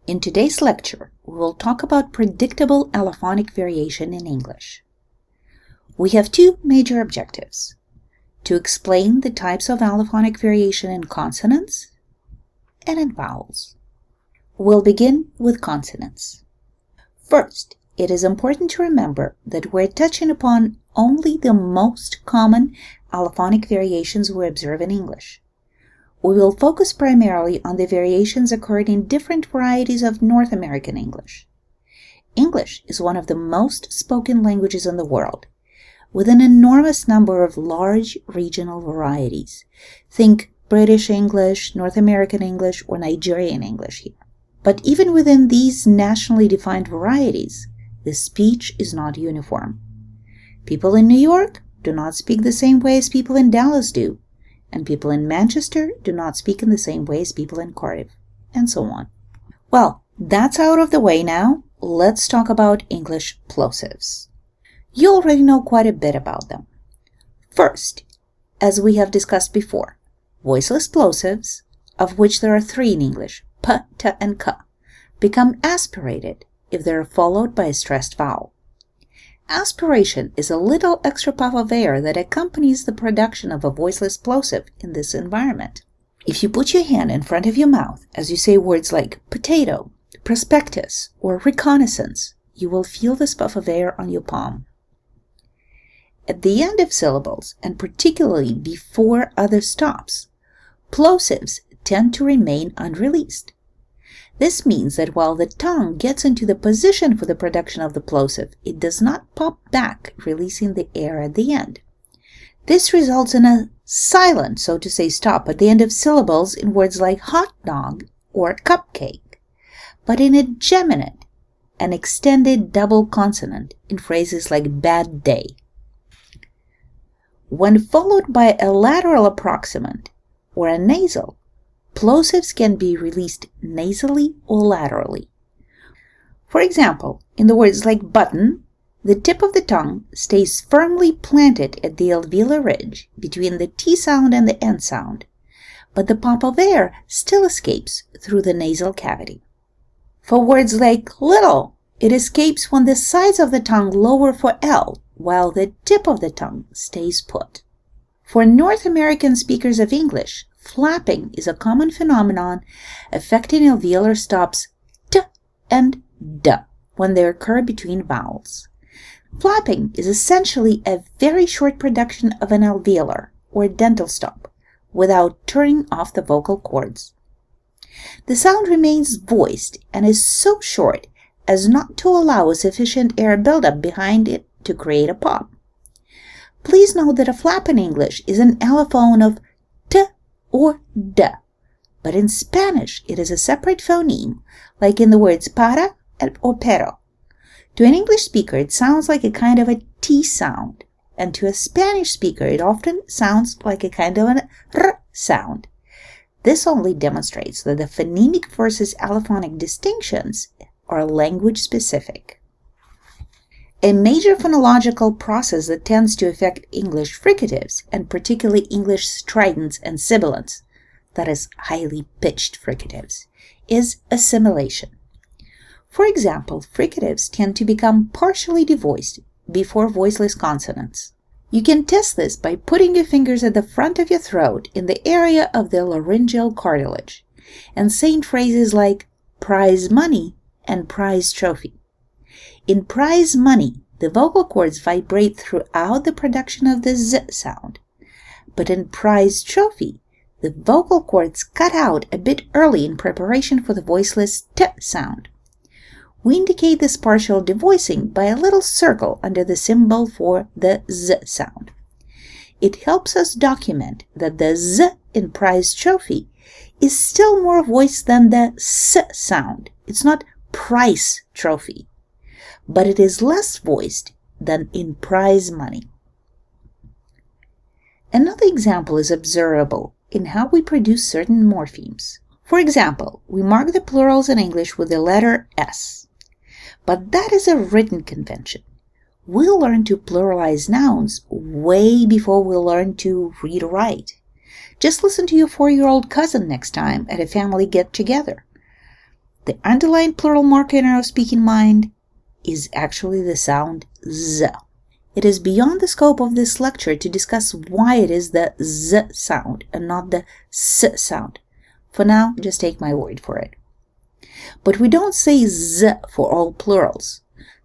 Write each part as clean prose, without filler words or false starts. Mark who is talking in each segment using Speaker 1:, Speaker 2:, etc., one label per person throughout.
Speaker 1: In today's lecture, we will talk about predictable allophonic variation in English. We have two major objectives: to explain the types of allophonic variation in consonants and in vowels. We'll begin with consonants. First, it is important to remember that we're touching upon only the most common allophonic variations we observe in English. We will focus primarily on the variations occurring in different varieties of North American English. English is one of the most spoken languages in the world, with an enormous number of large regional varieties. Think British English, North American English, or Nigerian English here. But even within these nationally defined varieties, the speech is not uniform. People in New York do not speak the same way as people in Dallas do, and people in Manchester do not speak in the same way as people in Cardiff, and so on. Well, that's out of the way now. Let's talk about English plosives. You already know quite a bit about them. First, as we have discussed before, voiceless plosives, of which there are three in English, p, t, and k, become aspirated if they are followed by a stressed vowel. Aspiration is a little extra puff of air that accompanies the production of a voiceless plosive in this environment. If you put your hand in front of your mouth as you say words like potato, prospectus, or reconnaissance, you will feel this puff of air on your palm. At the end of syllables, and particularly before other stops, plosives tend to remain unreleased. This means that while the tongue gets into the position for the production of the plosive, it does not pop back, releasing the air at the end. This results in a silent, so to say, stop at the end of syllables in words like hot dog or cupcake, but in a geminate, an extended double consonant in phrases like bad day. When followed by a lateral approximant or a nasal, plosives can be released nasally or laterally. For example, in the words like button, the tip of the tongue stays firmly planted at the alveolar ridge between the T sound and the N sound, but the pop of air still escapes through the nasal cavity. For words like little, it escapes when the sides of the tongue lower for L, while the tip of the tongue stays put. For North American speakers of English, flapping is a common phenomenon affecting alveolar stops t and d when they occur between vowels. Flapping is essentially a very short production of an alveolar or dental stop without turning off the vocal cords. The sound remains voiced and is so short as not to allow a sufficient air buildup behind it to create a pop. Please note that a flap in English is an allophone of t or d, but in Spanish it is a separate phoneme, like in the words para or pero. To an English speaker it sounds like a kind of a T sound, and to a Spanish speaker it often sounds like a kind of an R sound. This only demonstrates that the phonemic versus allophonic distinctions are language specific. A major phonological process that tends to affect English fricatives, and particularly English stridents and sibilants, that is, highly pitched fricatives, is assimilation. For example, fricatives tend to become partially devoiced before voiceless consonants. You can test this by putting your fingers at the front of your throat in the area of the laryngeal cartilage and saying phrases like prize money and prize trophy. In prize money, the vocal cords vibrate throughout the production of the Z sound, but in prize trophy, the vocal cords cut out a bit early in preparation for the voiceless T sound. We indicate this partial devoicing by a little circle under the symbol for the Z sound. It helps us document that the Z in prize trophy is still more voiced than the S sound. It's not price trophy, but it is less voiced than in prize money. Another example is observable in how we produce certain morphemes. For example, we mark the plurals in English with the letter S, but that is a written convention. We'll learn to pluralize nouns way before we'll learn to read or write. Just listen to your 4-year-old cousin next time at a family get-together. the underlying plural marker in our speaking mind is actually the sound Z. It is beyond the scope of this lecture to discuss why it is the Z sound and not the S sound. For now, just take my word for it. But we don't say Z for all plurals.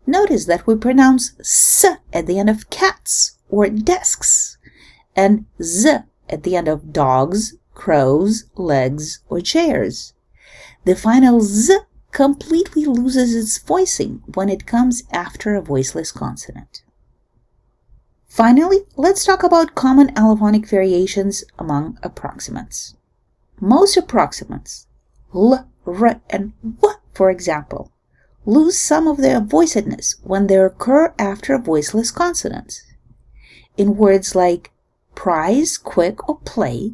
Speaker 1: Notice that we pronounce S at the end of cats or desks, and Z at the end of dogs, crows, legs, or chairs. The final Z completely loses its voicing when it comes after a voiceless consonant. Finally, let's talk about common allophonic variations among approximants. Most approximants, L, R, and W, for example, lose some of their voicedness when they occur after voiceless consonants. In words like prize, quick, or play,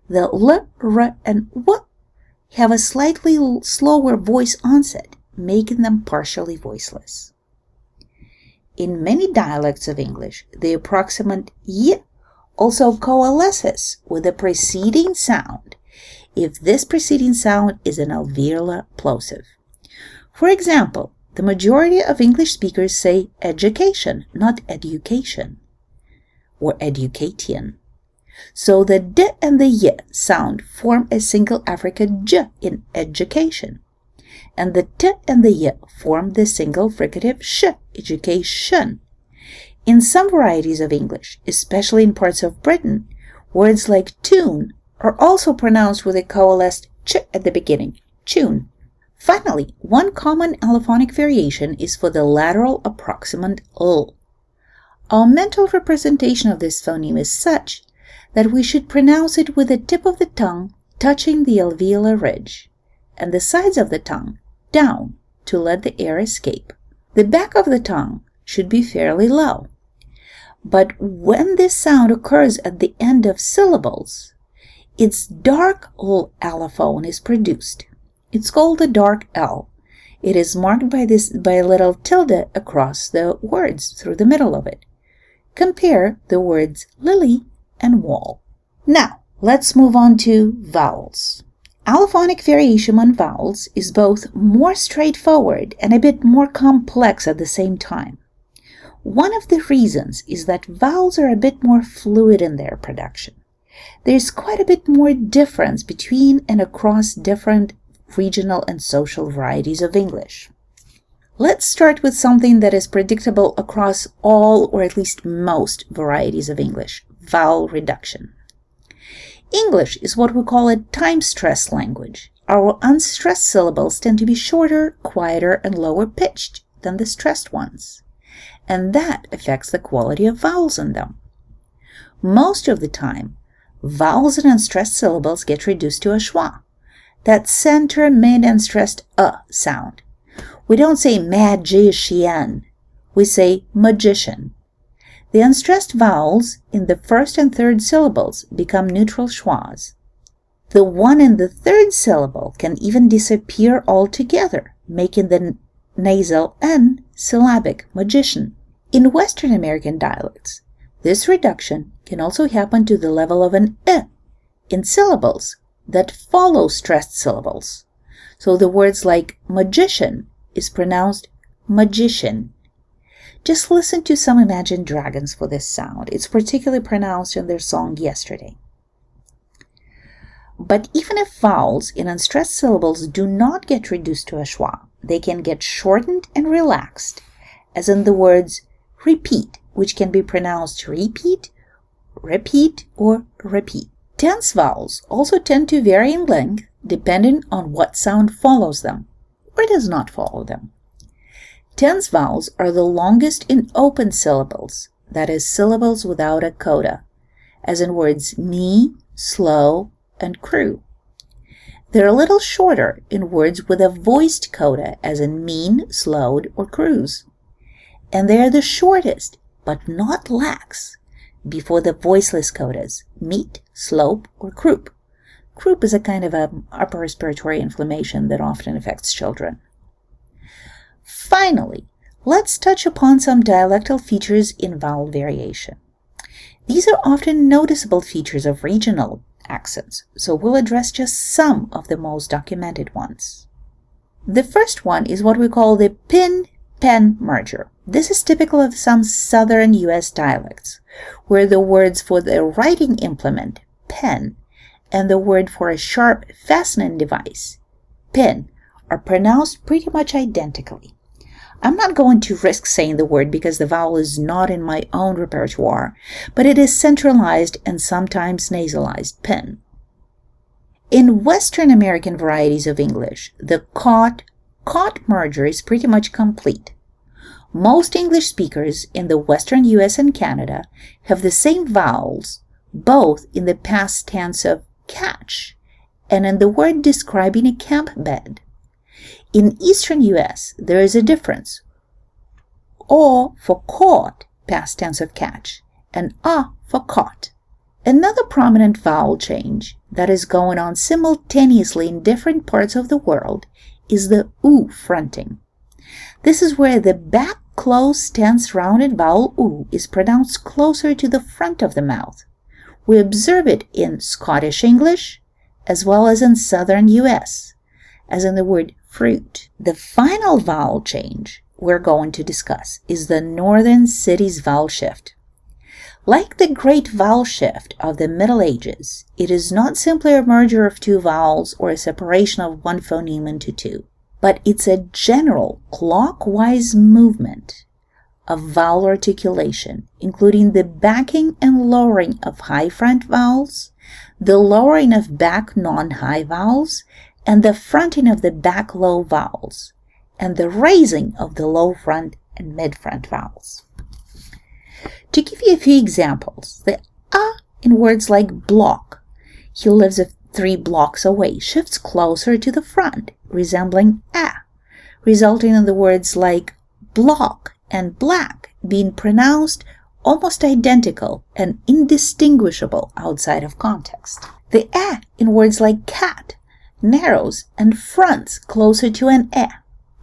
Speaker 1: the L, R, and W have a slightly slower voice onset, making them partially voiceless. In many dialects of English, the approximant Y also coalesces with the preceding sound if this preceding sound is an alveolar plosive. For example, the majority of English speakers say education, not education, or education. So the D and the Y sound form a single affricate J in education, and the T and the Y form the single fricative Sh, education. In some varieties of English, especially in parts of Britain, words like tune are also pronounced with a coalesced Ch at the beginning, tune. Finally, one common allophonic variation is for the lateral approximant L. Our mental representation of this phoneme is such that we should pronounce it with the tip of the tongue touching the alveolar ridge, and the sides of the tongue down to let the air escape. The back of the tongue should be fairly low. But when this sound occurs at the end of syllables, its dark L allophone is produced. It's called the dark L. It is marked by a little tilde across the words through the middle of it. Compare the words lily and wall. Now, let's move on to vowels. Allophonic variation on vowels is both more straightforward and a bit more complex at the same time. One of the reasons is that vowels are a bit more fluid in their production. There's quite a bit more difference between and across different regional and social varieties of English. Let's start with something that is predictable across all or at least most varieties of English: vowel reduction. English is what we call a time-stressed language. Our unstressed syllables tend to be shorter, quieter, and lower pitched than the stressed ones, and that affects the quality of vowels in them. Most of the time, vowels and unstressed syllables get reduced to a schwa, that center mid and stressed sound. We don't say magician, we say magician. The unstressed vowels in the first and third syllables become neutral schwas. The one in the third syllable can even disappear altogether, making the nasal N syllabic, magician. In Western American dialects, this reduction can also happen to the level of an in syllables that follow stressed syllables. So the words like magician is pronounced magician. Just listen to some Imagine Dragons for this sound. It's particularly pronounced in their song Yesterday. But even if vowels in unstressed syllables do not get reduced to a schwa, they can get shortened and relaxed, as in the words repeat, which can be pronounced repeat, repeat, or repeat. Tense vowels also tend to vary in length depending on what sound follows them or does not follow them. Tense vowels are the longest in open syllables, that is, syllables without a coda, as in words me, slow, and crew. They're a little shorter in words with a voiced coda, as in mean, slowed, or cruise. And they are the shortest, but not lax, before the voiceless codas, meet, slope, or croup. Croup is a kind of upper respiratory inflammation that often affects children. Finally, let's touch upon some dialectal features in vowel variation. These are often noticeable features of regional accents, so we'll address just some of the most documented ones. The first one is what we call the pin-pen merger. This is typical of some southern U.S. dialects, where the words for the writing implement, pen, and the word for a sharp fastening device, pin, are pronounced pretty much identically. I'm not going to risk saying the word because the vowel is not in my own repertoire, but it is centralized and sometimes nasalized, pin. In Western American varieties of English, the caught merger is pretty much complete. Most English speakers in the Western US and Canada have the same vowels, both in the past tense of catch and in the word describing a camp bed. In Eastern US, there is a difference. O for caught, past tense of catch, and A for caught. Another prominent vowel change that is going on simultaneously in different parts of the world is the oo fronting. This is where the back close tense rounded vowel oo is pronounced closer to the front of the mouth. We observe it in Scottish English as well as in Southern US, as in the word fruit. The final vowel change we're going to discuss is the Northern Cities vowel shift. Like the great vowel shift of the Middle Ages, it is not simply a merger of two vowels or a separation of one phoneme into two, but it's a general clockwise movement of vowel articulation, including the backing and lowering of high front vowels, the lowering of back non-high vowels, and the fronting of the back low vowels, and the raising of the low front and mid front vowels. To give you a few examples, the A in words like block, he lives 3 blocks away, shifts closer to the front, resembling A, resulting in the words like block and black being pronounced almost identical and indistinguishable outside of context. The A in words like cat narrows and fronts closer to an E,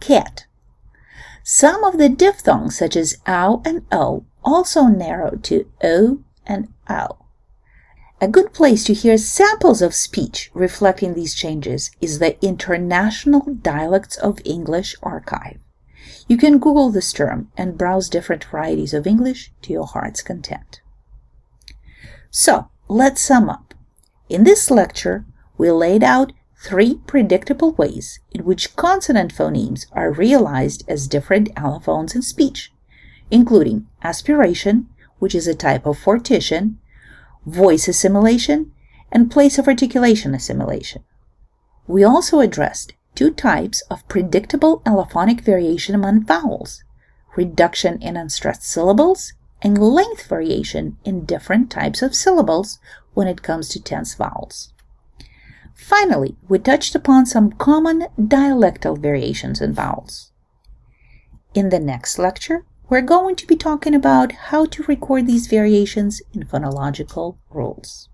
Speaker 1: cat. Some of the diphthongs, such as ow and o, also narrow to o and ow. A good place to hear samples of speech reflecting these changes is the International Dialects of English archive. You can Google this term and browse different varieties of English to your heart's content. So, let's sum up. In this lecture, we laid out 3 predictable ways in which consonant phonemes are realized as different allophones in speech, including aspiration, which is a type of fortition, voice assimilation, and place of articulation assimilation. We also addressed 2 types of predictable allophonic variation among vowels, reduction in unstressed syllables and length variation in different types of syllables when it comes to tense vowels. Finally, we touched upon some common dialectal variations in vowels. In the next lecture, we're going to be talking about how to record these variations in phonological rules.